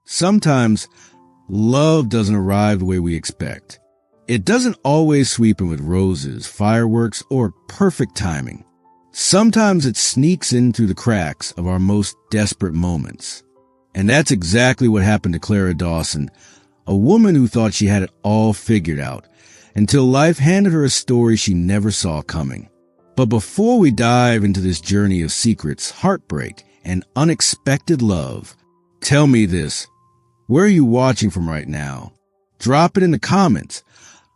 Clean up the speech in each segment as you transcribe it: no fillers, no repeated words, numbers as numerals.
Sometimes love doesn't arrive the way we expect. It doesn't always sweep in with roses, fireworks, or perfect timing. Sometimes it sneaks in through the cracks of our most desperate moments. And that's exactly what happened to Clara Dawson, a woman who thought she had it all figured out, until life handed her a story she never saw coming. But before we dive into this journey of secrets, heartbreak, and unexpected love, tell me this. Where are you watching from right now? Drop it in the comments.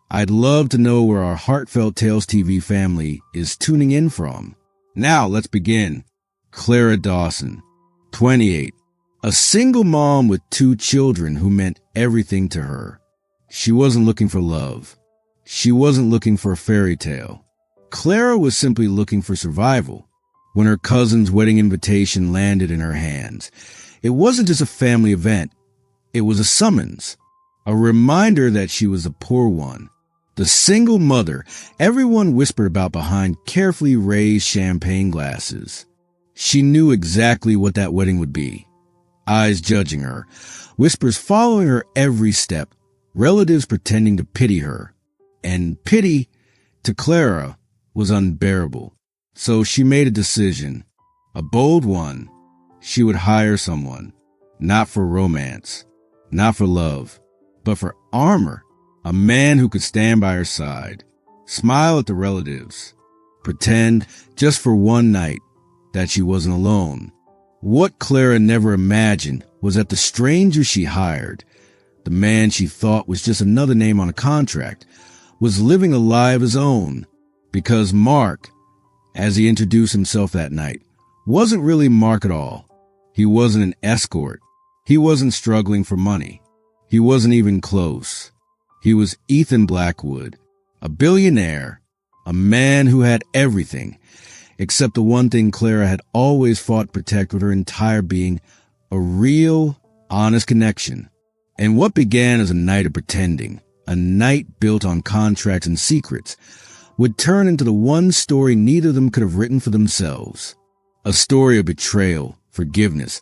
I'd love to know where our Heartfelt Tales TV family is tuning in from. Now, let's begin. Clara Dawson, 28. A single mom with 2 children who meant everything to her. She wasn't looking for love. She wasn't looking for a fairy tale. Clara was simply looking for survival. When her cousin's wedding invitation landed in her hands, it wasn't just a family event. It was a summons, a reminder that she was a poor one. The single mother everyone whispered about behind carefully raised champagne glasses. She knew exactly what that wedding would be. Eyes judging her, whispers following her every step, relatives pretending to pity her. And pity, to Clara, was unbearable. So she made a decision, a bold one. She would hire someone, not for romance, not for love, but for armor. A man who could stand by her side, smile at the relatives, pretend just for one night that she wasn't alone. What Clara never imagined was that the stranger she hired, the man she thought was just another name on a contract, was living a life of his own. Because Mark, as he introduced himself that night, wasn't really Mark at all. He wasn't an escort. He wasn't struggling for money. He wasn't even close. He was Ethan Blackwood, a billionaire, a man who had everything, except the one thing Clara had always fought to protect with her entire being, a real, honest connection. And what began as a night of pretending, a night built on contracts and secrets, would turn into the one story neither of them could have written for themselves. A story of betrayal, forgiveness,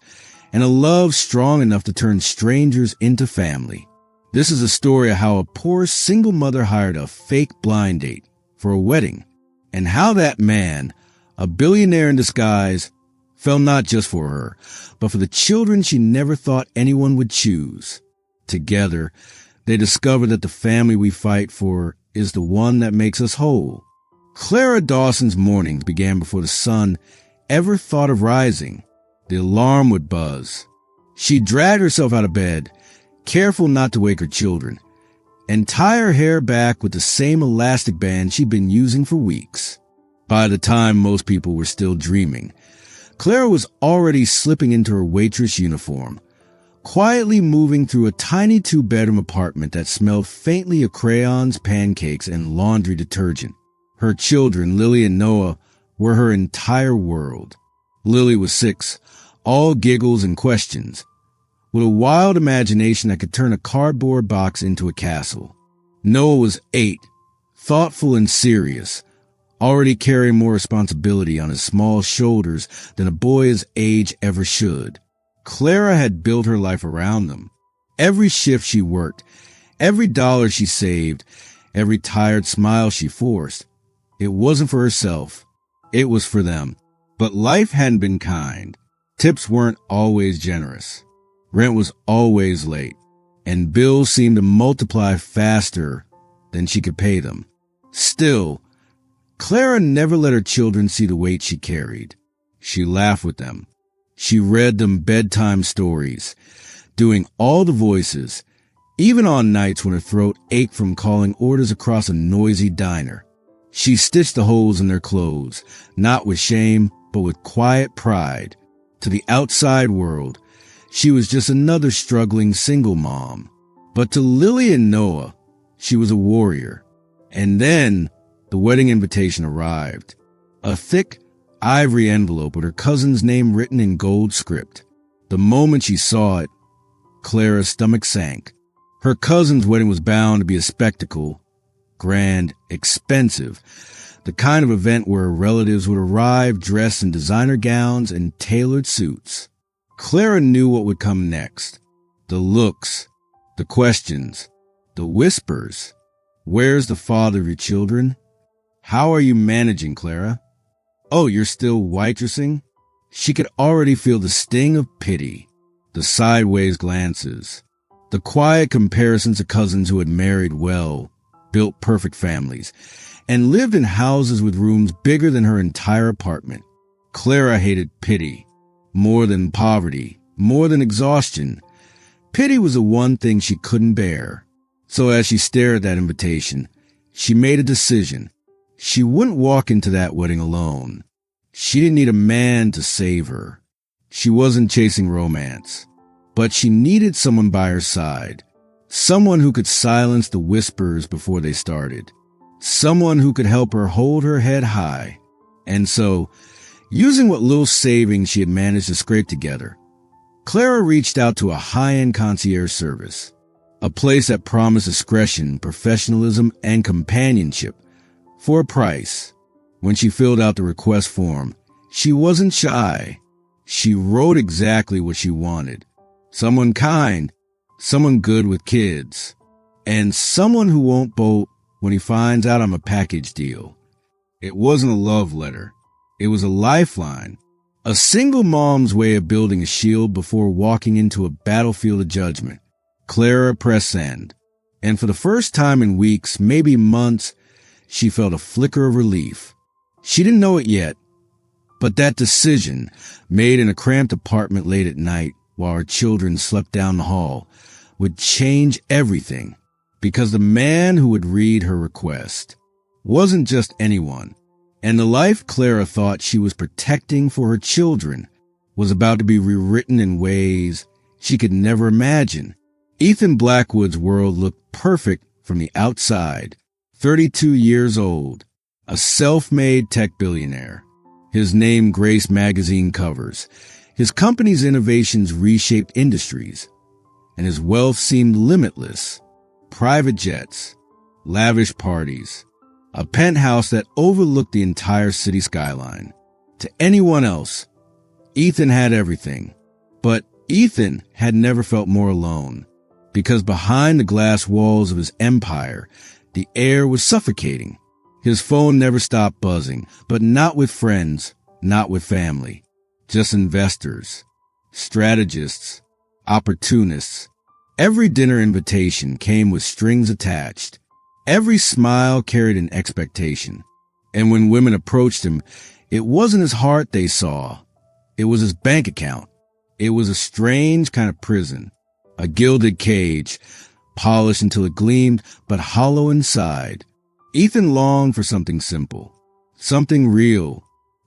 and a love strong enough to turn strangers into family. This is a story of how a poor single mother hired a fake blind date for a wedding, and how that man, a billionaire in disguise, fell not just for her, but for the children she never thought anyone would choose. Together, they discover that the family we fight for is the one that makes us whole. Clara Dawson's mornings began before the sun ever thought of rising. The alarm would buzz. She dragged herself out of bed, careful not to wake her children, and tie her hair back with the same elastic band she'd been using for weeks. By the time most people were still dreaming, Clara was already slipping into her waitress uniform, quietly moving through a tiny 2-bedroom apartment that smelled faintly of crayons, pancakes, and laundry detergent. Her children, Lily and Noah, were her entire world. Lily was 6, all giggles and questions, with a wild imagination that could turn a cardboard box into a castle. Noah was 8, thoughtful and serious, already carrying more responsibility on his small shoulders than a boy his age ever should. Clara had built her life around them. Every shift she worked, every dollar she saved, every tired smile she forced, it wasn't for herself. It was for them. But life hadn't been kind. Tips weren't always generous. Rent was always late, and bills seemed to multiply faster than she could pay them. Still, Clara never let her children see the weight she carried. She laughed with them. She read them bedtime stories, doing all the voices, even on nights when her throat ached from calling orders across a noisy diner. She stitched the holes in their clothes, not with shame, but with quiet pride. To the outside world, she was just another struggling single mom. But to Lily and Noah, she was a warrior. And then the wedding invitation arrived. A thick, ivory envelope with her cousin's name written in gold script. The moment she saw it, Clara's stomach sank. Her cousin's wedding was bound to be a spectacle, grand, expensive, the kind of event where relatives would arrive dressed in designer gowns and tailored suits. Clara knew what would come next. The looks, the questions, the whispers. Where's the father of your children? How are you managing, Clara? Oh, you're still waitressing? She could already feel the sting of pity, the sideways glances, the quiet comparisons of cousins who had married well, built perfect families, and lived in houses with rooms bigger than her entire apartment. Clara hated pity, more than poverty, more than exhaustion. Pity was the one thing she couldn't bear. So as she stared at that invitation, she made a decision. She wouldn't walk into that wedding alone. She didn't need a man to save her. She wasn't chasing romance, but she needed someone by her side. Someone who could silence the whispers before they started. Someone who could help her hold her head high. And so, using what little savings she had managed to scrape together, Clara reached out to a high-end concierge service, a place that promised discretion, professionalism, and companionship for a price. When she filled out the request form, she wasn't shy. She wrote exactly what she wanted. Someone kind, someone good with kids, and someone who won't bolt when he finds out I'm a package deal. It wasn't a love letter. It was a lifeline, a single mom's way of building a shield before walking into a battlefield of judgment. Clara pressed send, and for the first time in weeks, maybe months, she felt a flicker of relief. She didn't know it yet, but that decision, made in a cramped apartment late at night while her children slept down the hall, would change everything, because the man who would read her request wasn't just anyone, and the life Clara thought she was protecting for her children was about to be rewritten in ways she could never imagine. Ethan Blackwood's world looked perfect from the outside. 32 years old, a self-made tech billionaire. His name graced magazine covers. His company's innovations reshaped industries, and his wealth seemed limitless. Private jets, lavish parties, a penthouse that overlooked the entire city skyline. To anyone else, Ethan had everything. But Ethan had never felt more alone, because behind the glass walls of his empire, the air was suffocating. His phone never stopped buzzing, but not with friends, not with family, just investors, strategists, opportunists. Every dinner invitation came with strings attached. Every smile carried an expectation. And when women approached him, it wasn't his heart they saw. It was his bank account. It was a strange kind of prison, a gilded cage, polished until it gleamed, but hollow inside. Ethan longed for something simple, something real,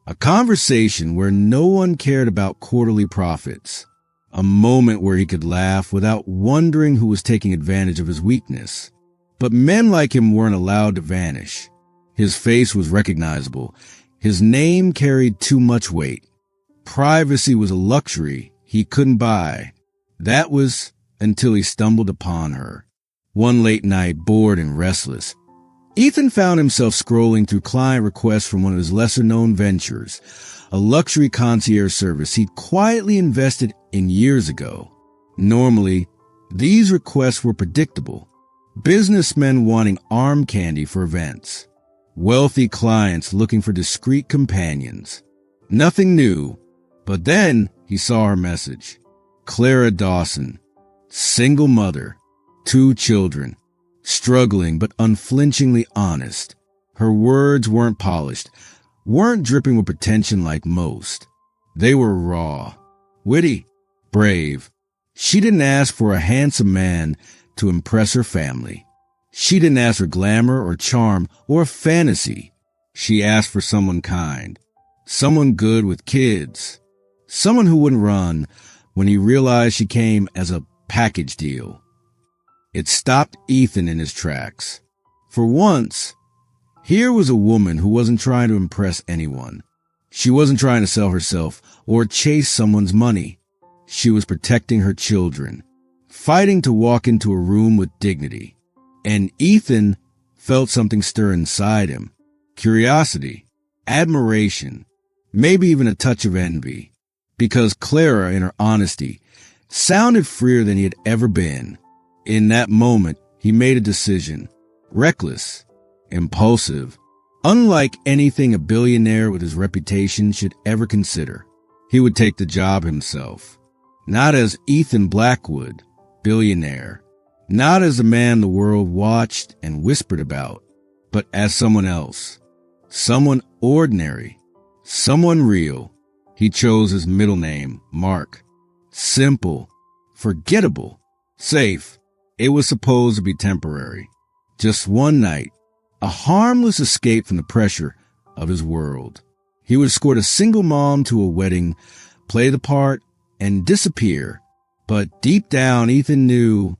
a conversation where no one cared about quarterly profits, a moment where he could laugh without wondering who was taking advantage of his weakness. But men like him weren't allowed to vanish. His face was recognizable. His name carried too much weight. Privacy was a luxury he couldn't buy. That was until he stumbled upon her. One late night, bored and restless, Ethan found himself scrolling through client requests from one of his lesser-known ventures, a luxury concierge service he'd quietly invested in years ago. Normally, these requests were predictable. Businessmen wanting arm candy for events. Wealthy clients looking for discreet companions. Nothing new. But then he saw her message. Clara Dawson, single mother, 2 children, struggling but unflinchingly honest. Her words weren't polished, weren't dripping with pretension like most. They were raw, witty, brave. She didn't ask for a handsome man to impress her family. She didn't ask for glamour or charm or fantasy. She asked for someone kind, someone good with kids, someone who wouldn't run when he realized she came as a package deal. It stopped Ethan in his tracks. For once, here was a woman who wasn't trying to impress anyone. She wasn't trying to sell herself or chase someone's money. She was protecting her children, fighting to walk into a room with dignity. And Ethan felt something stir inside him. Curiosity, admiration, maybe even a touch of envy. Because Clara, in her honesty, sounded freer than he had ever been. In that moment, he made a decision. Reckless, impulsive, unlike anything a billionaire with his reputation should ever consider. He would take the job himself. Not as Ethan Blackwood, billionaire. Not as a man the world watched and whispered about, but as someone else. Someone ordinary. Someone real. He chose his middle name, Mark. Simple. Forgettable. Safe. It was supposed to be temporary. Just one night. A harmless escape from the pressure of his world. He would escort a single mom to a wedding, play the part, and disappear. But deep down, Ethan knew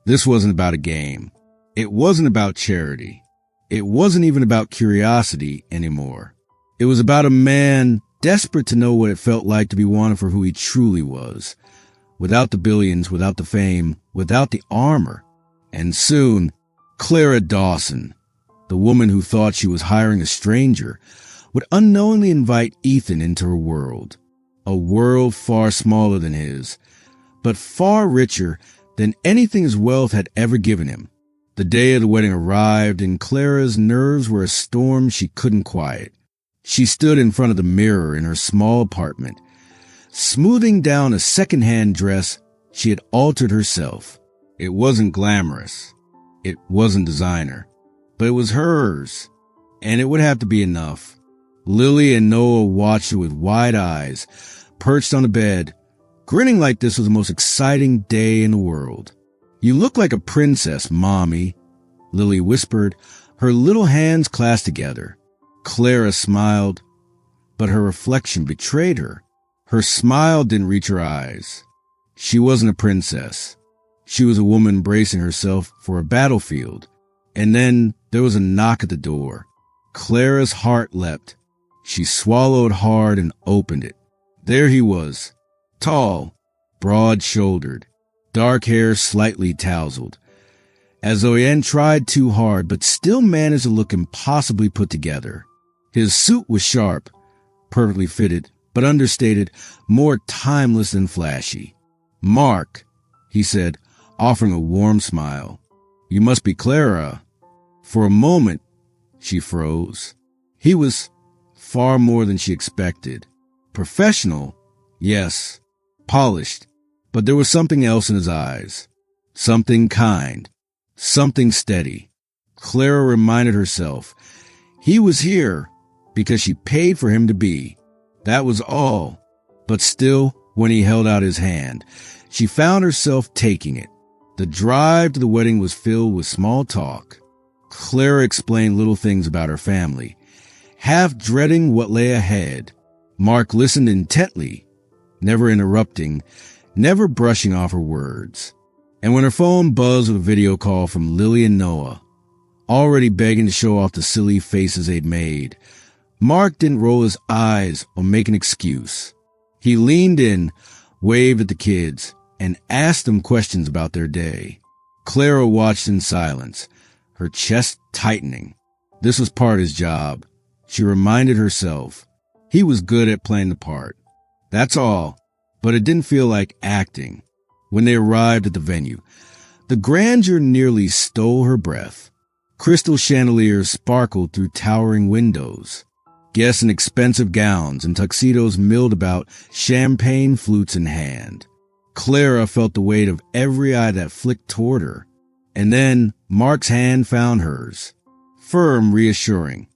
this wasn't about a game. It wasn't about charity. It wasn't even about curiosity anymore. It was about a man desperate to know what it felt like to be wanted for who he truly was. Without the billions, without the fame, without the armor. And soon, Clara Dawson, the woman who thought she was hiring a stranger, would unknowingly invite Ethan into her world. A world far smaller than his, but far richer than anything his wealth had ever given him. The day of the wedding arrived, and Clara's nerves were a storm she couldn't quiet. She stood in front of the mirror in her small apartment, smoothing down a second-hand dress she had altered herself. It wasn't glamorous. It wasn't designer. But it was hers, and it would have to be enough. Lily and Noah watched her with wide eyes, perched on the bed, grinning like this was the most exciting day in the world. "You look like a princess, Mommy," Lily whispered, her little hands clasped together. Clara smiled, but her reflection betrayed her. Her smile didn't reach her eyes. She wasn't a princess. She was a woman bracing herself for a battlefield. And then there was a knock at the door. Clara's heart leapt. She swallowed hard and opened it. There he was, tall, broad-shouldered, dark hair slightly tousled, as though he hadn't tried too hard but still managed to look impossibly put together. His suit was sharp, perfectly fitted, but understated, more timeless than flashy. "Mark," he said, offering a warm smile. "You must be Clara." For a moment, she froze. He was far more than she expected. Professional, yes, polished, but there was something else in his eyes. Something kind, something steady. Clara reminded herself, he was here because she paid for him to be. That was all. But still, when he held out his hand, she found herself taking it. The drive to the wedding was filled with small talk. Clara explained little things about her family, half dreading what lay ahead. Mark listened intently, never interrupting, never brushing off her words. And when her phone buzzed with a video call from Lily and Noah, already begging to show off the silly faces they'd made, Mark didn't roll his eyes or make an excuse. He leaned in, waved at the kids, and asked them questions about their day. Clara watched in silence, her chest tightening. This was part of his job. She reminded herself. He was good at playing the part. That's all. But it didn't feel like acting. When they arrived at the venue, the grandeur nearly stole her breath. Crystal chandeliers sparkled through towering windows. Guests in expensive gowns and tuxedos milled about, champagne flutes in hand. Clara felt the weight of every eye that flicked toward her. And then Mark's hand found hers. Firm, reassuring.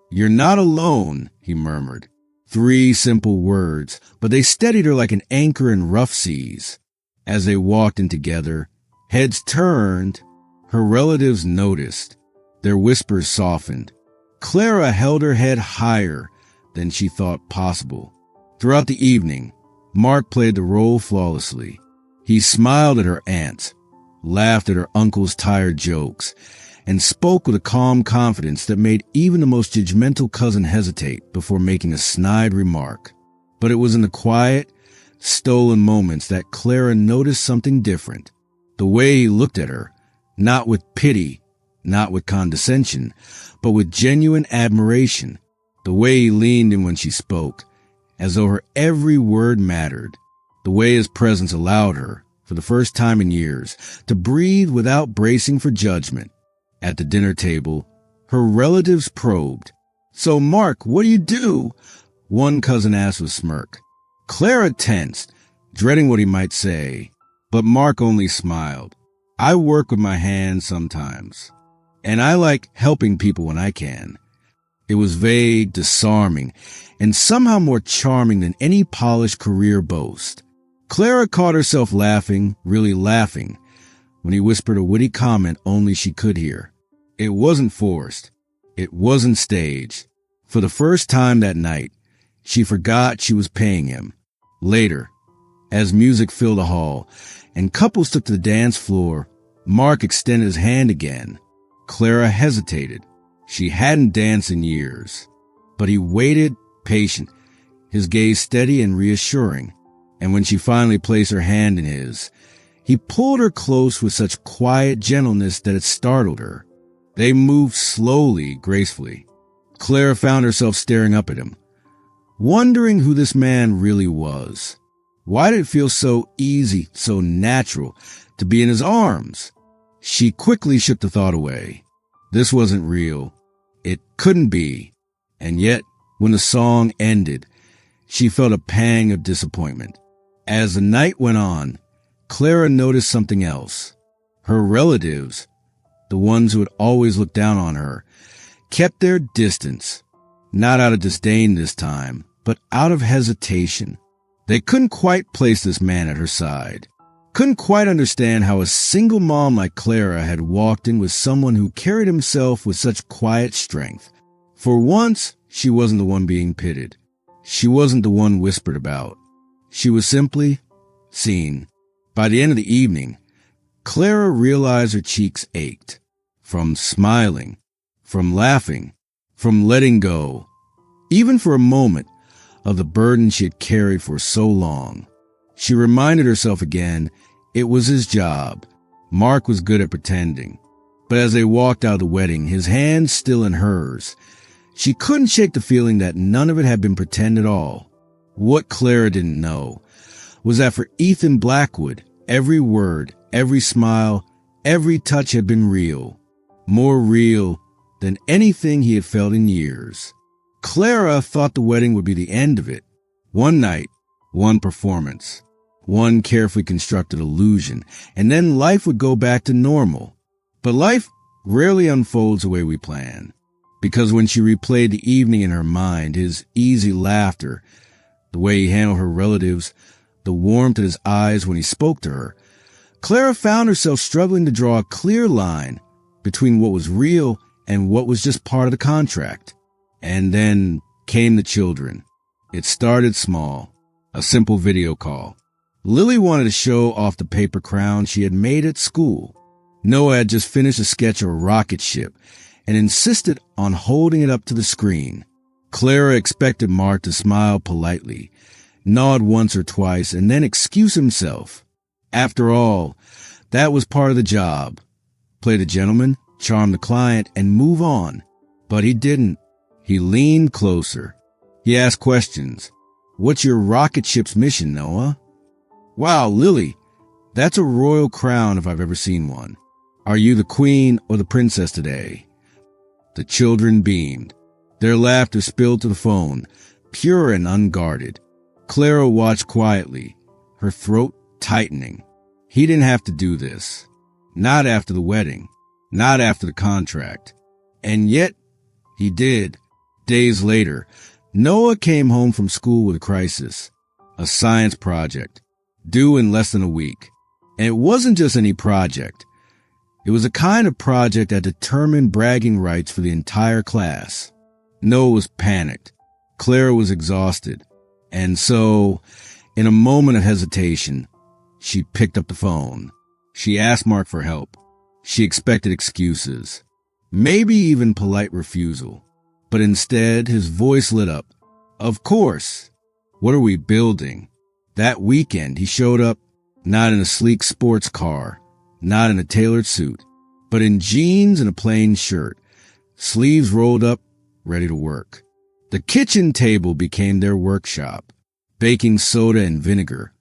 "You're not alone," he murmured. 3 simple words, but they steadied her like an anchor in rough seas. As they walked in together, heads turned, her relatives noticed. Their whispers softened. Clara held her head higher than she thought possible. Throughout the evening, Mark played the role flawlessly. He smiled at her aunts, laughed at her uncle's tired jokes, and spoke with a calm confidence that made even the most judgmental cousin hesitate before making a snide remark. But it was in the quiet, stolen moments that Clara noticed something different. The way he looked at her, not with pity, not with condescension, but with genuine admiration. The way he leaned in when she spoke, as though her every word mattered. The way his presence allowed her, for the first time in years, to breathe without bracing for judgment. At the dinner table, her relatives probed. "So, Mark, what do you do?" one cousin asked with a smirk. Clara tensed, dreading what he might say, but Mark only smiled. "I work with my hands sometimes, and I like helping people when I can." It was vague, disarming, and somehow more charming than any polished career boast. Clara caught herself laughing, really laughing, when he whispered a witty comment only she could hear. It wasn't forced. It wasn't staged. For the first time that night, she forgot she was paying him. Later, as music filled the hall and couples took to the dance floor, Mark extended his hand again. Clara hesitated. She hadn't danced in years. But he waited, patient, his gaze steady and reassuring. And when she finally placed her hand in his, he pulled her close with such quiet gentleness that it startled her. They moved slowly, gracefully. Clara found herself staring up at him, wondering who this man really was. Why did it feel so easy, so natural, to be in his arms? She quickly shook the thought away. This wasn't real. It couldn't be. And yet, when the song ended, she felt a pang of disappointment. As the night went on, Clara noticed something else. Her relatives, the ones who had always looked down on her, kept their distance, not out of disdain this time, but out of hesitation. They couldn't quite place this man at her side, couldn't quite understand how a single mom like Clara had walked in with someone who carried himself with such quiet strength. For once, she wasn't the one being pitted. She wasn't the one whispered about. She was simply seen. By the end of the evening, Clara realized her cheeks ached. From smiling, from laughing, from letting go, even for a moment, of the burden she had carried for so long. She reminded herself again, it was his job. Mark was good at pretending. But as they walked out of the wedding, his hand still in hers, she couldn't shake the feeling that none of it had been pretend at all. What Clara didn't know was that for Ethan Blackwood, every word, every smile, every touch had been real. More real than anything he had felt in years. Clara thought the wedding would be the end of it. One night, one performance, one carefully constructed illusion, and then life would go back to normal. But life rarely unfolds the way we plan. Because when she replayed the evening in her mind, his easy laughter, the way he handled her relatives, the warmth in his eyes when he spoke to her, Clara found herself struggling to draw a clear line between what was real and what was just part of the contract. And then came the children. It started small, a simple video call. Lily wanted to show off the paper crown she had made at school. Noah had just finished a sketch of a rocket ship and insisted on holding it up to the screen. Clara expected Mark to smile politely, nod once or twice, and then excuse himself. After all, that was part of the job. Play the gentleman, charm the client, and move on. But he didn't. He leaned closer. He asked questions. "What's your rocket ship's mission, Noah?" "Wow, Lily, that's a royal crown if I've ever seen one. Are you the queen or the princess today?" The children beamed. Their laughter spilled to the phone, pure and unguarded. Clara watched quietly, her throat tightening. He didn't have to do this. Not after the wedding. Not after the contract. And yet, he did. Days later, Noah came home from school with a crisis. A science project, due in less than a week. And it wasn't just any project. It was a kind of project that determined bragging rights for the entire class. Noah was panicked. Clara was exhausted. And so, in a moment of hesitation, she picked up the phone. She asked Mark for help. She expected excuses, maybe even polite refusal. But instead, his voice lit up. "Of course. What are we building?" That weekend, he showed up, not in a sleek sports car, not in a tailored suit, but in jeans and a plain shirt, sleeves rolled up, ready to work. The kitchen table became their workshop. Baking soda and vinegar,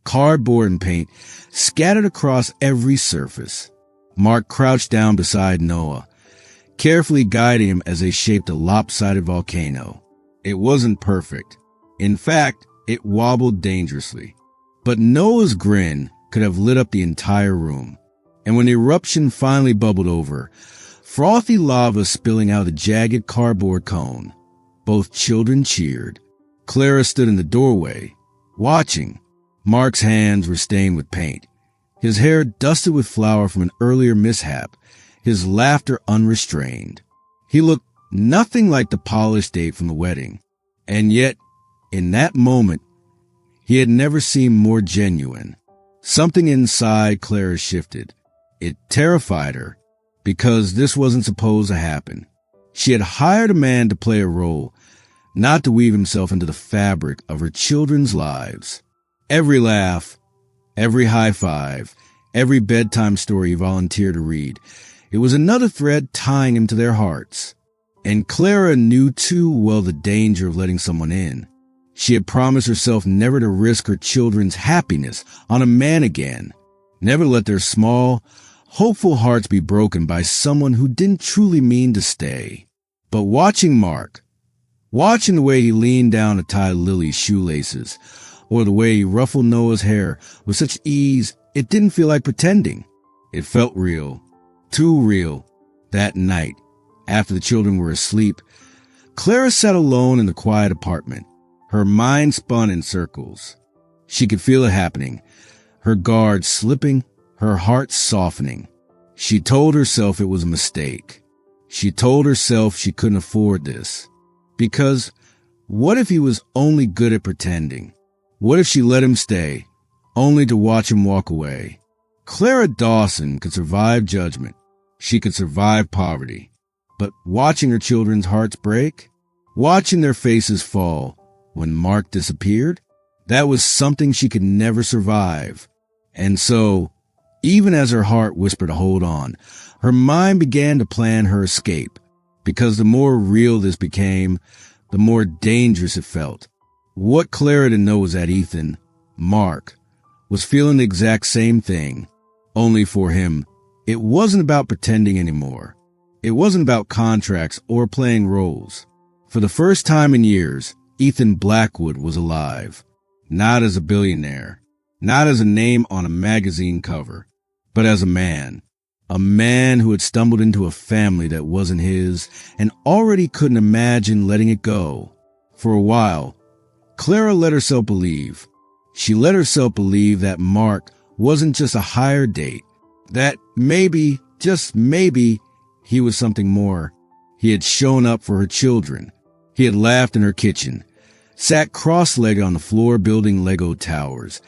cardboard and paint scattered across every surface. Mark crouched down beside Noah, carefully guiding him as they shaped a lopsided volcano. It wasn't perfect. In fact, it wobbled dangerously. But Noah's grin could have lit up the entire room. And when the eruption finally bubbled over, frothy lava spilling out of the jagged cardboard cone, both children cheered. Clara stood in the doorway, watching. Mark's hands were stained with paint, his hair dusted with flour from an earlier mishap, his laughter unrestrained. He looked nothing like the polished date from the wedding. And yet, in that moment, he had never seemed more genuine. Something inside Clara shifted. It terrified her, because this wasn't supposed to happen. She had hired a man to play a role, not to weave himself into the fabric of her children's lives. Every laugh, every high five, every bedtime story he volunteered to read, it was another thread tying him to their hearts. And Clara knew too well the danger of letting someone in. She had promised herself never to risk her children's happiness on a man again, never let their small, hopeful hearts be broken by someone who didn't truly mean to stay. But watching Mark, watching the way he leaned down to tie Lily's shoelaces, or the way he ruffled Noah's hair with such ease, it didn't feel like pretending. It felt real, too real. That night, after the children were asleep, Clara sat alone in the quiet apartment. Her mind spun in circles. She could feel it happening, her guard slipping, her heart softening. She told herself it was a mistake. She told herself she couldn't afford this. Because what if he was only good at pretending? What if she let him stay, only to watch him walk away? Clara Dawson could survive judgment. She could survive poverty. But watching her children's hearts break, watching their faces fall when Mark disappeared, that was something she could never survive. And so, even as her heart whispered to hold on, her mind began to plan her escape, because the more real this became, the more dangerous it felt. What Clara didn't know was that Ethan, Mark, was feeling the exact same thing. Only for him, it wasn't about pretending anymore. It wasn't about contracts or playing roles. For the first time in years, Ethan Blackwood was alive. Not as a billionaire, not as a name on a magazine cover, but as a man who had stumbled into a family that wasn't his and already couldn't imagine letting it go. For a while, Clara let herself believe. She let herself believe that Mark wasn't just a hired date, that maybe, just maybe, he was something more. He had shown up for her children. He had laughed in her kitchen, sat cross-legged on the floor building Lego towers,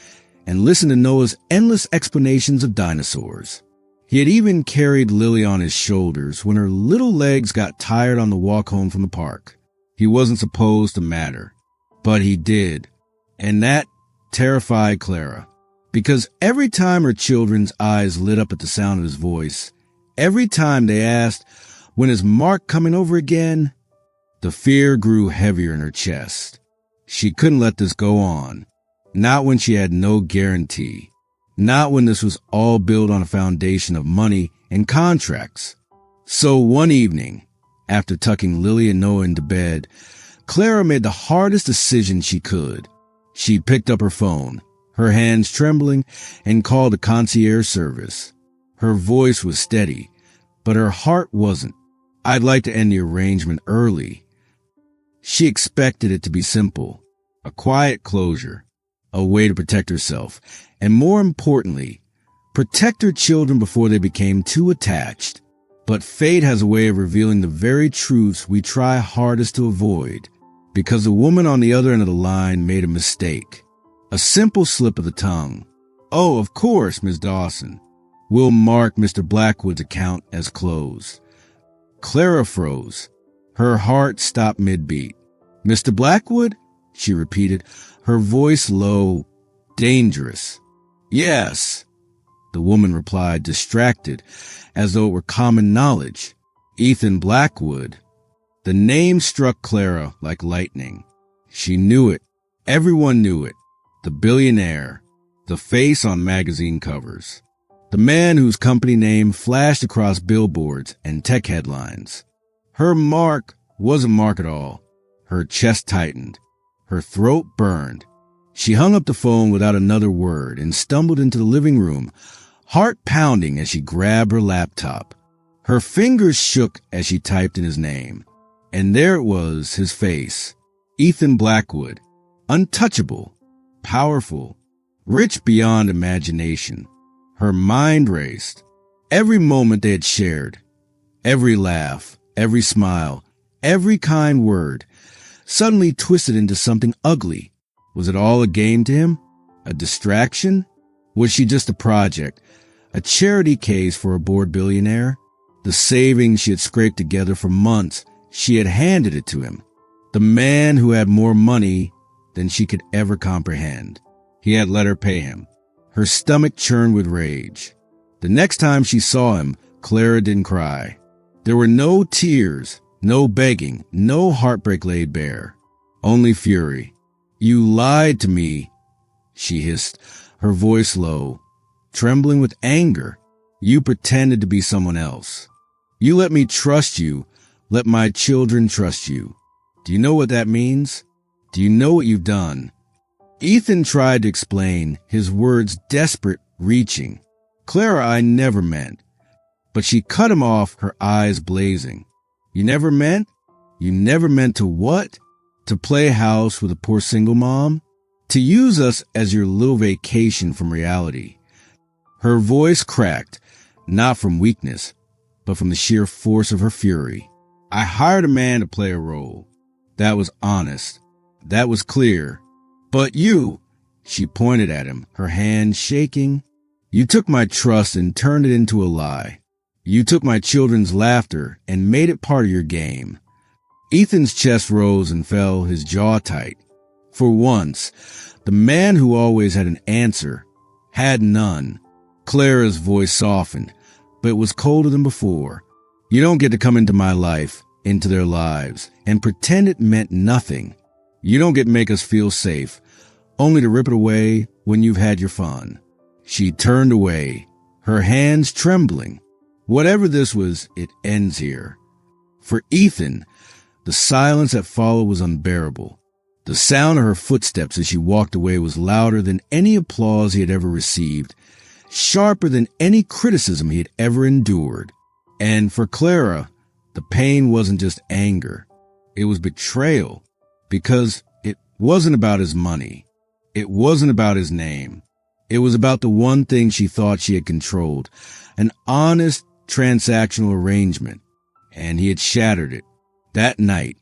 and listened to Noah's endless explanations of dinosaurs. He had even carried Lily on his shoulders when her little legs got tired on the walk home from the park. He wasn't supposed to matter, but he did. And that terrified Clara, because every time her children's eyes lit up at the sound of his voice, every time they asked, "When is Mark coming over again?" the fear grew heavier in her chest. She couldn't let this go on. Not when she had no guarantee. Not when this was all built on a foundation of money and contracts. So one evening, after tucking Lily and Noah into bed, Clara made the hardest decision she could. She picked up her phone, her hands trembling, and called the concierge service. Her voice was steady, but her heart wasn't. "I'd like to end the arrangement early." She expected it to be simple, a quiet closure, a way to protect herself, and more importantly, protect her children before they became too attached. But fate has a way of revealing the very truths we try hardest to avoid, because the woman on the other end of the line made a mistake, a simple slip of the tongue. "Oh, of course, Miss Dawson. We'll mark Mr. Blackwood's account as closed." Clara froze. Her heart stopped mid-beat. "Mr. Blackwood?" she repeated, her voice low, dangerous. "Yes," the woman replied, distracted, as though it were common knowledge. Ethan Blackwood. The name struck Clara like lightning. She knew it. Everyone knew it. The billionaire. the face on magazine covers, the man whose company name flashed across billboards and tech headlines. Her mark wasn't mark at all. Her chest tightened. Her throat burned. She hung up the phone without another word and stumbled into the living room, heart pounding as she grabbed her laptop. Her fingers shook as she typed in his name. And there it was, his face. Ethan Blackwood. Untouchable. Powerful. Rich beyond imagination. Her mind raced. Every moment they had shared. Every laugh. Every smile. Every kind word. Suddenly twisted into something ugly. Was it all a game to him? A distraction? Was she just a project? A charity case for a bored billionaire? The savings she had scraped together for months, she had handed it to him. The man who had more money than she could ever comprehend. He had let her pay him. Her stomach churned with rage. The next time she saw him, Clara didn't cry. There were no tears, no begging, no heartbreak laid bare. Only fury. "You lied to me," she hissed, her voice low, trembling with anger. "You pretended to be someone else. You let me trust you, let my children trust you. Do you know what that means? Do you know what you've done?" Ethan tried to explain, his words desperate, reaching. "Clara, I never meant." But she cut him off, her eyes blazing. "You never meant? You never meant to what? To play house with a poor single mom? To use us as your little vacation from reality?" Her voice cracked, not from weakness, but from the sheer force of her fury. "I hired a man to play a role. That was honest. That was clear. But you," she pointed at him, her hand shaking, "you took my trust and turned it into a lie. You took my children's laughter and made it part of your game." Ethan's chest rose and fell, his jaw tight. For once, the man who always had an answer had none. Clara's voice softened, but it was colder than before. "You don't get to come into my life, into their lives, and pretend it meant nothing. You don't get to make us feel safe, only to rip it away when you've had your fun." She turned away, her hands trembling. Whatever this was, it ends here. For Ethan, the silence that followed was unbearable. The sound of her footsteps as she walked away was louder than any applause he had ever received, sharper than any criticism he had ever endured. And for Clara, the pain wasn't just anger. It was betrayal, because it wasn't about his money. It wasn't about his name. It was about the one thing she thought she had controlled, an honest transactional arrangement, and he had shattered it. That night,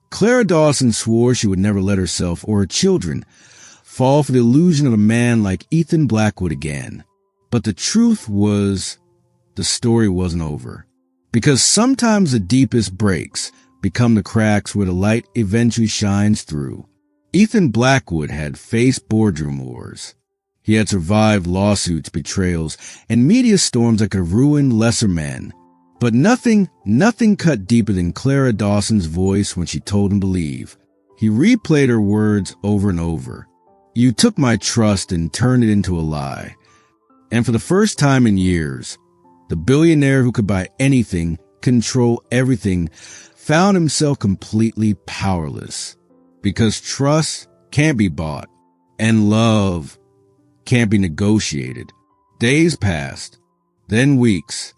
Clara Dawson swore she would never let herself or her children fall for the illusion of a man like Ethan Blackwood again. But the truth was, the story wasn't over. Because sometimes the deepest breaks become the cracks where the light eventually shines through. Ethan Blackwood had faced boardroom wars. He had survived lawsuits, betrayals, and media storms that could have ruined lesser men. But nothing cut deeper than Clara Dawson's voice when she told him to leave. He replayed her words over and over. "You took my trust and turned it into a lie." And for the first time in years, the billionaire who could buy anything, control everything, found himself completely powerless. Because trust can't be bought, and love can't be negotiated. Days passed, then weeks.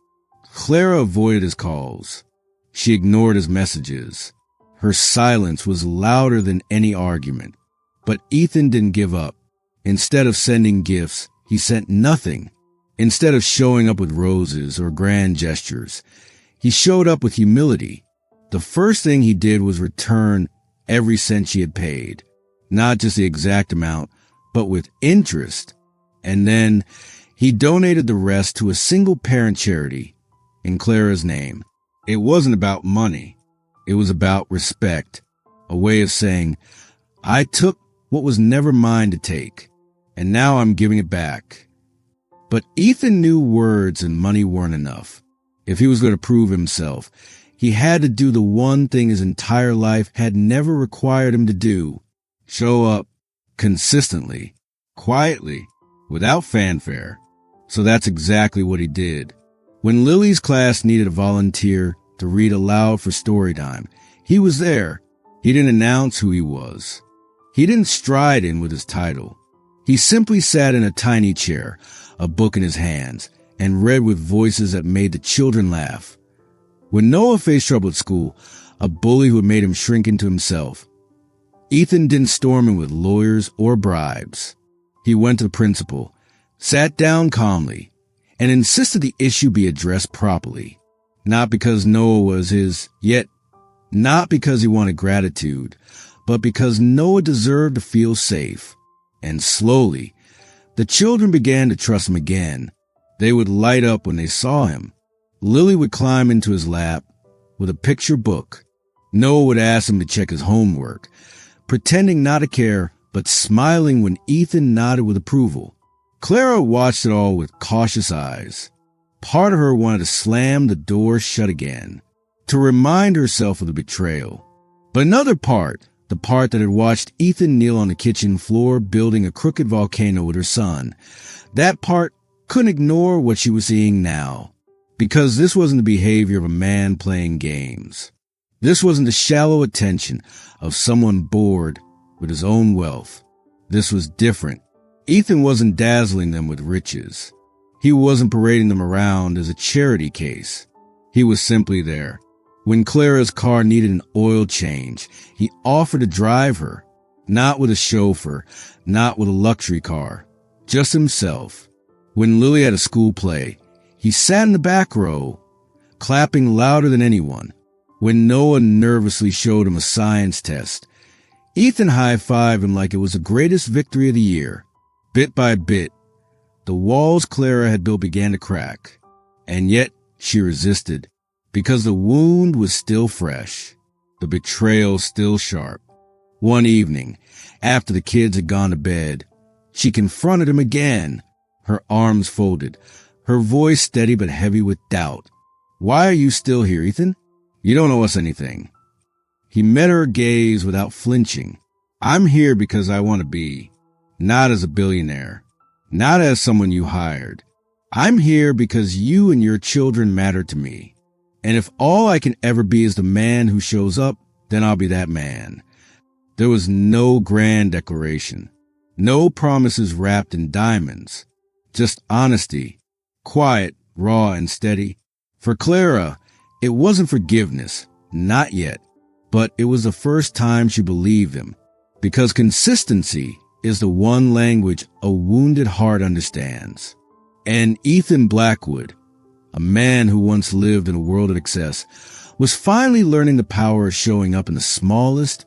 Clara avoided his calls. She ignored his messages. Her silence was louder than any argument. But Ethan didn't give up. Instead of sending gifts, he sent nothing. Instead of showing up with roses or grand gestures, he showed up with humility. The first thing he did was return every cent she had paid. Not just the exact amount, but with interest. And then he donated the rest to a single-parent charity in Clara's name. It wasn't about money. It was about respect, a way of saying, "I took what was never mine to take, and now I'm giving it back." But Ethan knew words and money weren't enough. If he was going to prove himself, he had to do the one thing his entire life had never required him to do: show up consistently, quietly, without fanfare. So that's exactly what he did. When Lily's class needed a volunteer to read aloud for story time, he was there. He didn't announce who he was. He didn't stride in with his title. He simply sat in a tiny chair, a book in his hands, and read with voices that made the children laugh. When Noah faced trouble at school, a bully who had made him shrink into himself, Ethan didn't storm in with lawyers or bribes. He went to the principal, sat down calmly, and insisted the issue be addressed properly. Not because Noah was his, yet not because he wanted gratitude, but because Noah deserved to feel safe. And slowly, the children began to trust him again. They would light up when they saw him. Lily would climb into his lap with a picture book. Noah would ask him to check his homework, pretending not to care, but smiling when Ethan nodded with approval. Clara watched it all with cautious eyes. Part of her wanted to slam the door shut again, to remind herself of the betrayal. But another part, the part that had watched Ethan kneel on the kitchen floor building a crooked volcano with her son, that part couldn't ignore what she was seeing now. Because this wasn't the behavior of a man playing games. This wasn't the shallow attention of someone bored with his own wealth. This was different. Ethan wasn't dazzling them with riches. He wasn't parading them around as a charity case. He was simply there. When Clara's car needed an oil change, he offered to drive her, not with a chauffeur, not with a luxury car, just himself. When Lily had a school play, he sat in the back row, clapping louder than anyone. When Noah nervously showed him a science test, Ethan high-fived him like it was the greatest victory of the year. Bit by bit, the walls Clara had built began to crack, and yet she resisted, because the wound was still fresh, the betrayal still sharp. One evening, after the kids had gone to bed, she confronted him again, her arms folded, her voice steady but heavy with doubt. "Why are you still here, Ethan? You don't owe us anything." He met her gaze without flinching. "I'm here because I want to be, not as a billionaire, not as someone you hired. I'm here because you and your children matter to me. And if all I can ever be is the man who shows up, then I'll be that man." There was no grand declaration, no promises wrapped in diamonds, just honesty, quiet, raw, and steady. For Clara, it wasn't forgiveness, not yet, but it was the first time she believed him, because consistency is the one language a wounded heart understands. And Ethan Blackwood, a man who once lived in a world of excess, was finally learning the power of showing up in the smallest,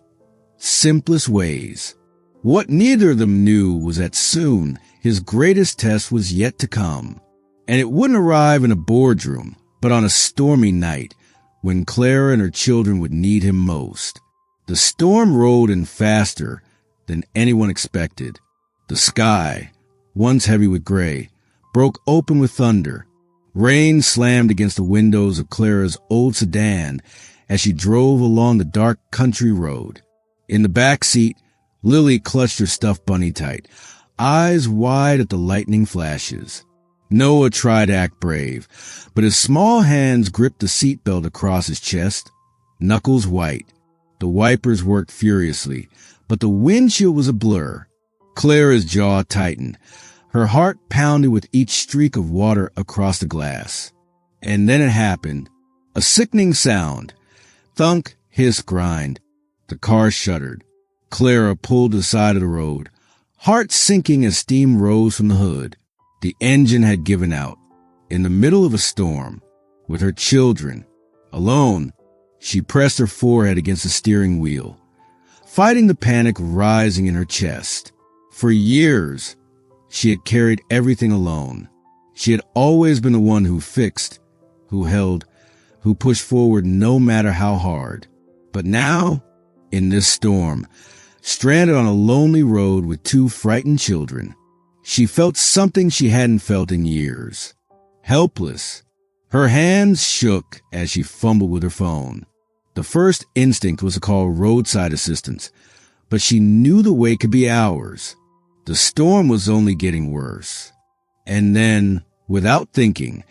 simplest ways. What neither of them knew was that soon his greatest test was yet to come. And it wouldn't arrive in a boardroom, but on a stormy night when Clara and her children would need him most. The storm rolled in faster than anyone expected. The sky, once heavy with gray, broke open with thunder. Rain slammed against the windows of Clara's old sedan as she drove along the dark country road. In the back seat, Lily clutched her stuffed bunny tight, eyes wide at the lightning flashes. Noah tried to act brave, but his small hands gripped the seatbelt across his chest, knuckles white. The wipers worked furiously, but the windshield was a blur. Clara's jaw tightened. Her heart pounded with each streak of water across the glass. And then it happened. A sickening sound. Thunk, hiss, grind. The car shuddered. Clara pulled to the side of the road, heart sinking as steam rose from the hood. The engine had given out. In the middle of a storm, with her children, alone, she pressed her forehead against the steering wheel, fighting the panic rising in her chest. For years, she had carried everything alone. She had always been the one who fixed, who held, who pushed forward no matter how hard. But now, in this storm, stranded on a lonely road with two frightened children, she felt something she hadn't felt in years. Helpless. Her hands shook as she fumbled with her phone. The first instinct was to call roadside assistance, but she knew the wait could be hours. The The storm was only getting worse. And then, without thinking,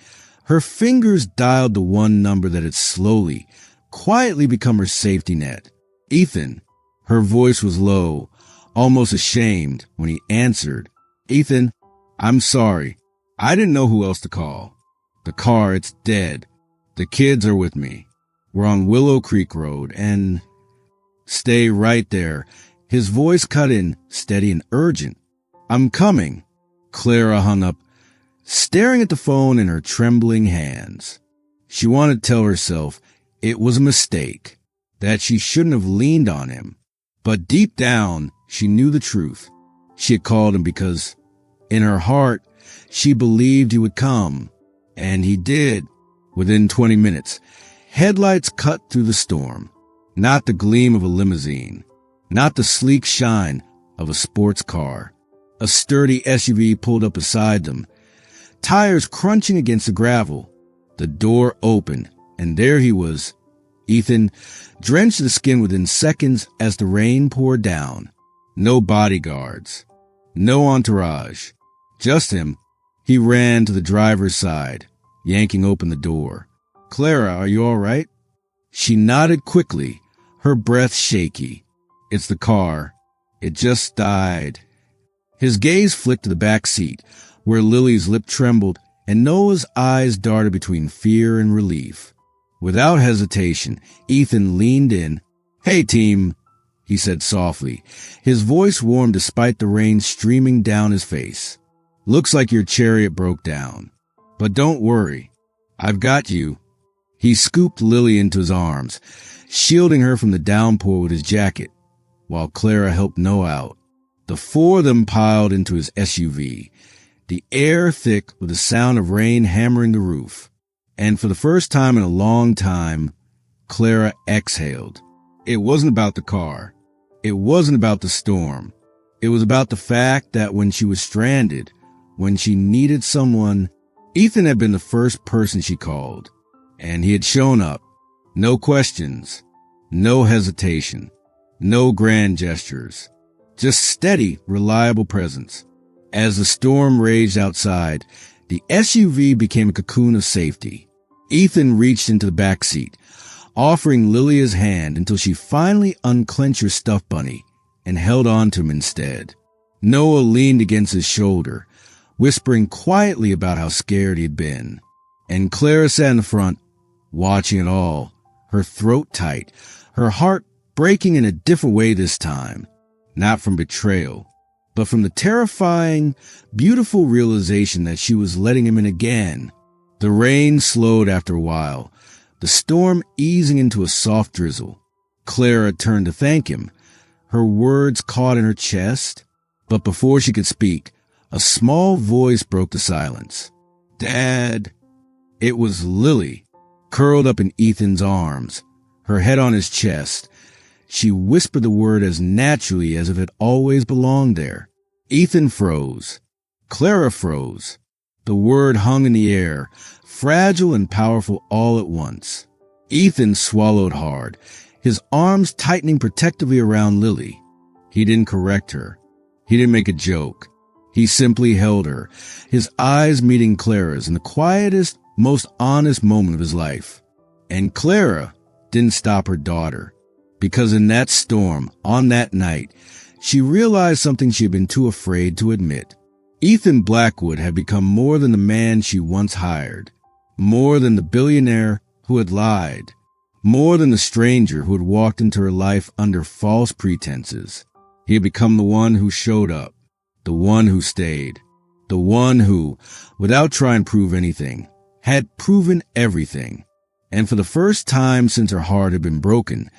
her fingers dialed the one number that had slowly, quietly become her safety net. Ethan. Her voice was low, almost ashamed when he answered. Ethan, I'm sorry. I didn't know who else to call. The car, it's dead. The kids are with me. We're on Willow Creek Road and... Stay right there. His voice cut in, steady and urgent. I'm coming. Clara hung up, staring at the phone in her trembling hands. She wanted to tell herself it was a mistake, that she shouldn't have leaned on him. But deep down, she knew the truth. She had called him because, in her heart, she believed he would come. And he did. Within 20 minutes, headlights cut through the storm. Not the gleam of a limousine. Not the sleek shine of a sports car. A sturdy SUV pulled up beside them, tires crunching against the gravel. The door opened, and there he was. Ethan, drenched to the skin within seconds as the rain poured down. No bodyguards. No entourage. Just him. He ran to the driver's side, yanking open the door. Clara, are you all right? She nodded quickly, her breath shaky. It's the car. It just died. His gaze flicked to the back seat, where Lily's lip trembled and Noah's eyes darted between fear and relief. Without hesitation, Ethan leaned in. Hey, team, he said softly, his voice warm despite the rain streaming down his face. Looks like your chariot broke down. But don't worry. I've got you. He scooped Lily into his arms, shielding her from the downpour with his jacket, while Clara helped Noah out. The four of them piled into his SUV, the air thick with the sound of rain hammering the roof. And for the first time in a long time, Clara exhaled. It wasn't about the car. It wasn't about the storm. It was about the fact that when she was stranded, when she needed someone, Ethan had been the first person she called. And he had shown up. No questions. No hesitation. No grand gestures. Just steady, reliable presence. As the storm raged outside, the SUV became a cocoon of safety. Ethan reached into the back seat, offering Lily his hand until she finally unclenched her stuffed bunny and held on to him instead. Noah leaned against his shoulder, whispering quietly about how scared he'd been. And Clara sat in the front, watching it all, her throat tight, her heart breaking in a different way this time. Not from betrayal, but from the terrifying, beautiful realization that she was letting him in again. The rain slowed after a while, the storm easing into a soft drizzle. Clara turned to thank him, her words caught in her chest. But before she could speak, a small voice broke the silence. Dad. It was Lily, curled up in Ethan's arms, her head on his chest. She whispered the word as naturally as if it always belonged there. Ethan froze. Clara froze. The word hung in the air, fragile and powerful all at once. Ethan swallowed hard, his arms tightening protectively around Lily. He didn't correct her. He didn't make a joke. He simply held her, his eyes meeting Clara's in the quietest, most honest moment of his life. And Clara didn't stop her daughter. Because in that storm, on that night, she realized something she had been too afraid to admit. Ethan Blackwood had become more than the man she once hired, more than the billionaire who had lied, more than the stranger who had walked into her life under false pretenses. He had become the one who showed up, the one who stayed, the one who, without trying to prove anything, had proven everything. And for the first time since her heart had been broken,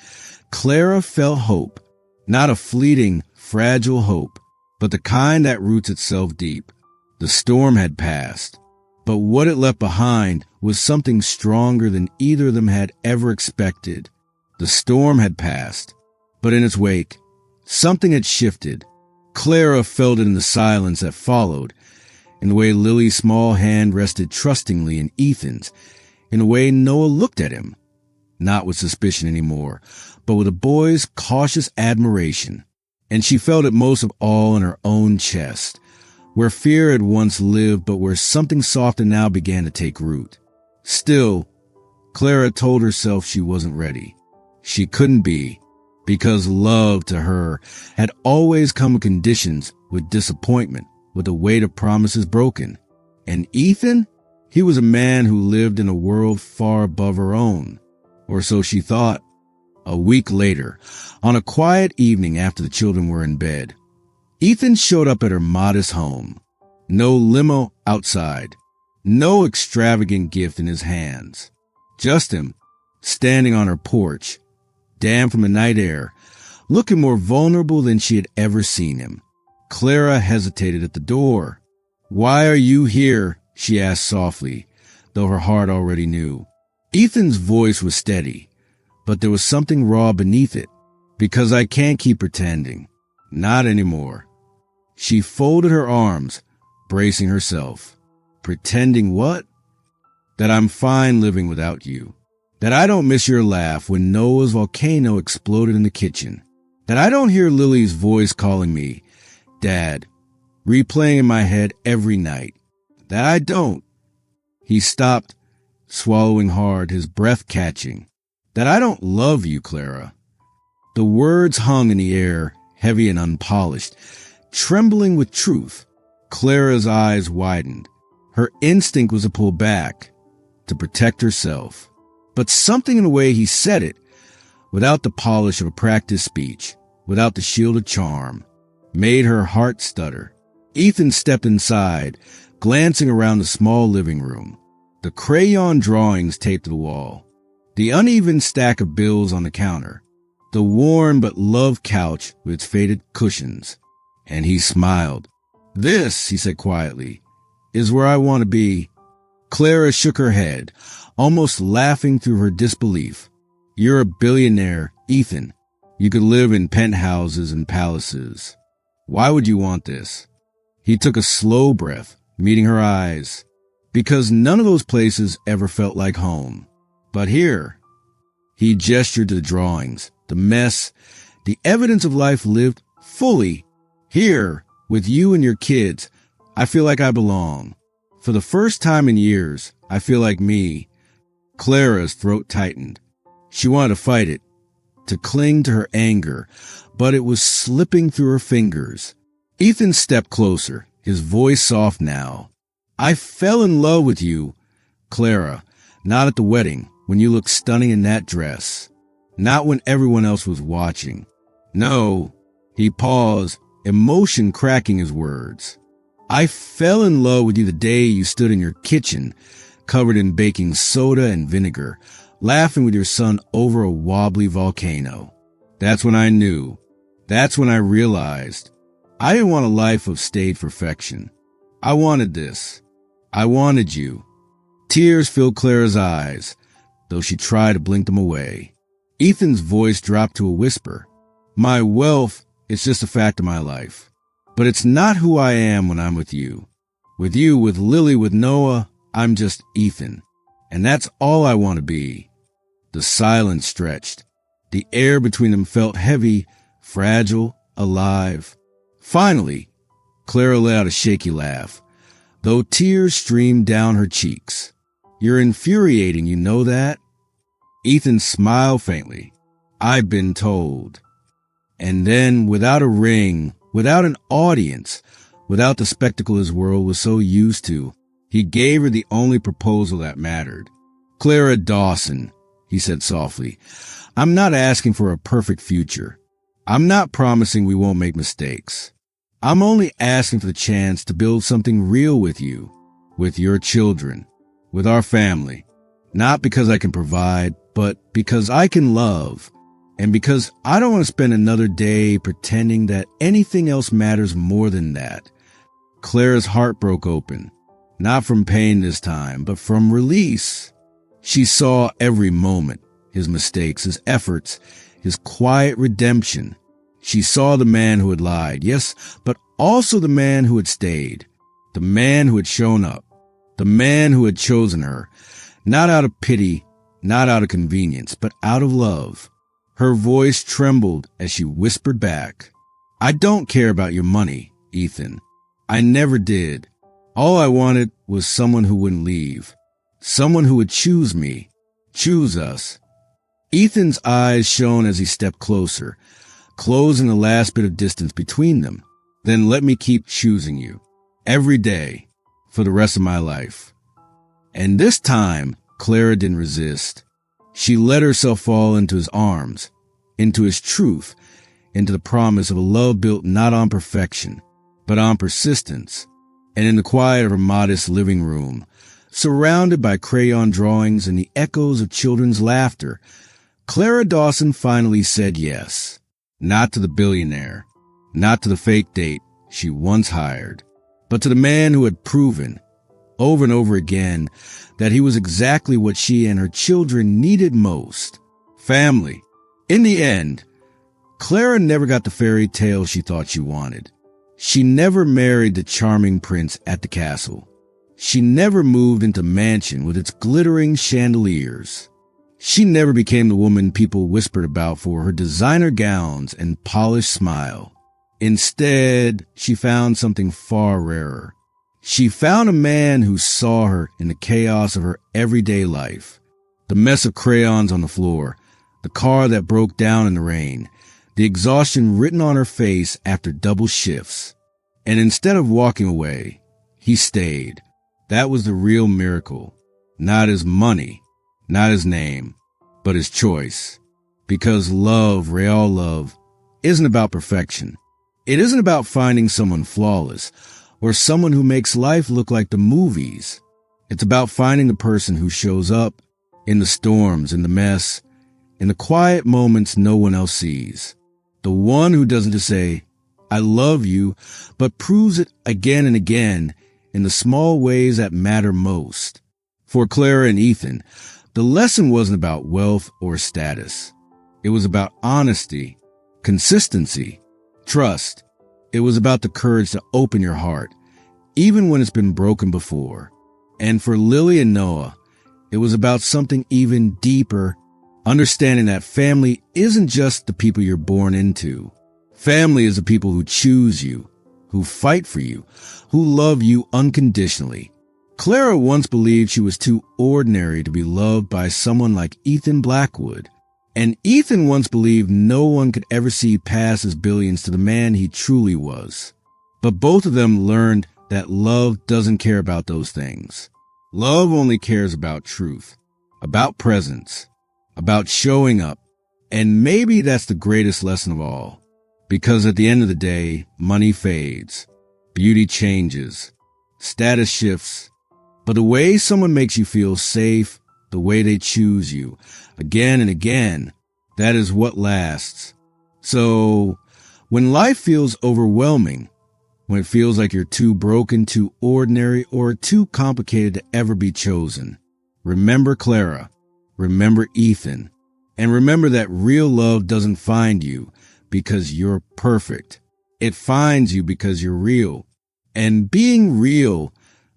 Clara felt hope, not a fleeting, fragile hope, but the kind that roots itself deep. The storm had passed, but what it left behind was something stronger than either of them had ever expected. The storm had passed, but in its wake, something had shifted. Clara felt it in the silence that followed, in the way Lily's small hand rested trustingly in Ethan's, in the way Noah looked at him, not with suspicion anymore, but with a boy's cautious admiration. And she felt it most of all in her own chest, where fear had once lived but where something softer now began to take root. Still, Clara told herself she wasn't ready. She couldn't be, because love to her had always come with conditions, with disappointment, with the weight of promises broken. And Ethan? He was a man who lived in a world far above her own. Or so she thought. A week later, on a quiet evening after the children were in bed, Ethan showed up at her modest home. No limo outside. No extravagant gift in his hands. Just him, standing on her porch, damp from the night air, looking more vulnerable than she had ever seen him. Clara hesitated at the door. "Why are you here?" she asked softly, though her heart already knew. Ethan's voice was steady, but there was something raw beneath it. "Because I can't keep pretending. Not anymore." She folded her arms, bracing herself. "Pretending what?" "That I'm fine living without you. That I don't miss your laugh when Noah's volcano exploded in the kitchen. That I don't hear Lily's voice calling me, Dad, replaying in my head every night. That I don't." He stopped, swallowing hard, his breath catching. "That I don't love you, Clara." The words hung in the air, heavy and unpolished, trembling with truth. Clara's eyes widened. Her instinct was to pull back, to protect herself. But something in the way he said it, without the polish of a practiced speech, without the shield of charm, made her heart stutter. Ethan stepped inside, glancing around the small living room. The crayon drawings taped to the wall. The uneven stack of bills on the counter. The worn but loved couch with its faded cushions. And he smiled. "This," he said quietly, "is where I want to be." Clara shook her head, almost laughing through her disbelief. "You're a billionaire, Ethan. You could live in penthouses and palaces. Why would you want this?" He took a slow breath, meeting her eyes. "Because none of those places ever felt like home. But here." He gestured to the drawings, the mess, the evidence of life lived fully. "Here, with you and your kids, I feel like I belong. For the first time in years, I feel like me." Clara's throat tightened. She wanted to fight it, to cling to her anger, but it was slipping through her fingers. Ethan stepped closer, his voice soft now. "I fell in love with you, Clara, not at the wedding, when you looked stunning in that dress. Not when everyone else was watching. No." He paused, emotion cracking his words. "I fell in love with you the day you stood in your kitchen, covered in baking soda and vinegar, laughing with your son over a wobbly volcano. That's when I knew. That's when I realized. I didn't want a life of staid perfection. I wanted this. I wanted you." Tears filled Clara's eyes, though she tried to blink them away. Ethan's voice dropped to a whisper. "My wealth is just a fact of my life. But it's not who I am when I'm with you. With you, with Lily, with Noah, I'm just Ethan. And that's all I want to be." The silence stretched. The air between them felt heavy, fragile, alive. Finally, Clara let out a shaky laugh, though tears streamed down her cheeks. "You're infuriating, you know that?" Ethan smiled faintly. "I've been told." And then, without a ring, without an audience, without the spectacle his world was so used to, he gave her the only proposal that mattered. "Clara Dawson," he said softly, "I'm not asking for a perfect future. I'm not promising we won't make mistakes. I'm only asking for the chance to build something real with you, with your children, with our family. Not because I can provide, but because I can love. And because I don't want to spend another day pretending that anything else matters more than that." Clara's heart broke open, not from pain this time, but from release. She saw every moment, his mistakes, his efforts, his quiet redemption. She saw the man who had lied, yes, but also the man who had stayed, the man who had shown up, the man who had chosen her, not out of pity, not out of convenience, but out of love. Her voice trembled as she whispered back, I don't care about your money, Ethan. I never did. All I wanted was someone who wouldn't leave. Someone who would choose me. Choose us. Ethan's eyes shone as he stepped closer, closing the last bit of distance between them. Then let me keep choosing you. Every day. For the rest of my life. And this time, Clara didn't resist. She let herself fall into his arms, into his truth, into the promise of a love built not on perfection, but on persistence. And in the quiet of her modest living room, surrounded by crayon drawings and the echoes of children's laughter, Clara Dawson finally said yes. Not to the billionaire, not to the fake date she once hired, but to the man who had proven, over and over again, that he was exactly what she and her children needed most. Family. In the end, Clara never got the fairy tale she thought she wanted. She never married the charming prince at the castle. She never moved into mansion with its glittering chandeliers. She never became the woman people whispered about for her designer gowns and polished smile. Instead, she found something far rarer. She found a man who saw her in the chaos of her everyday life. The mess of crayons on the floor, the car that broke down in the rain, the exhaustion written on her face after double shifts. And instead of walking away, he stayed. That was the real miracle. Not his money, not his name, but his choice. Because love, real love, isn't about perfection. It isn't about finding someone flawless or someone who makes life look like the movies. It's about finding the person who shows up in the storms, in the mess, in the quiet moments no one else sees. The one who doesn't just say, I love you, but proves it again and again in the small ways that matter most. For Clara and Ethan, the lesson wasn't about wealth or status. It was about honesty, consistency, trust. It was about the courage to open your heart, even when it's been broken before. And for Lily and Noah, it was about something even deeper, understanding that family isn't just the people you're born into. Family is the people who choose you, who fight for you, who love you unconditionally. Clara once believed she was too ordinary to be loved by someone like Ethan Blackwood. And Ethan once believed no one could ever see past his billions to the man he truly was. But both of them learned that love doesn't care about those things. Love only cares about truth, about presence, about showing up. And maybe that's the greatest lesson of all. Because at the end of the day, money fades, beauty changes, status shifts. But the way someone makes you feel safe, the way they choose you, again and again, that is what lasts. So, when life feels overwhelming, when it feels like you're too broken, too ordinary, or too complicated to ever be chosen, remember Clara, remember Ethan, and remember that real love doesn't find you because you're perfect. It finds you because you're real. And being real,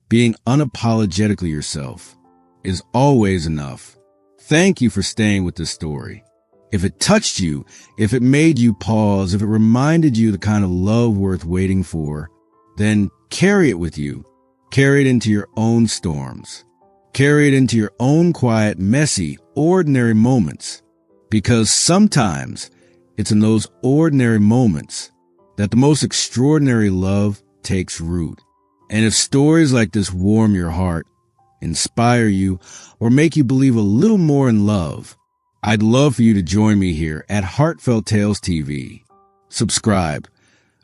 being unapologetically yourself, is always enough. Thank you for staying with this story. If it touched you, if it made you pause, if it reminded you the kind of love worth waiting for, then carry it with you. Carry it into your own storms. Carry it into your own quiet, messy, ordinary moments. Because sometimes it's in those ordinary moments that the most extraordinary love takes root. And if stories like this warm your heart, inspire you, or make you believe a little more in love, I'd love for you to join me here at Heartfelt Tales TV. Subscribe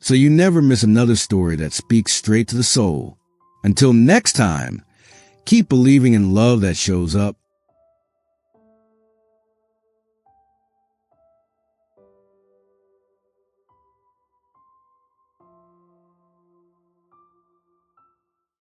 so you never miss another story that speaks straight to the soul. Until next time, keep believing in love that shows up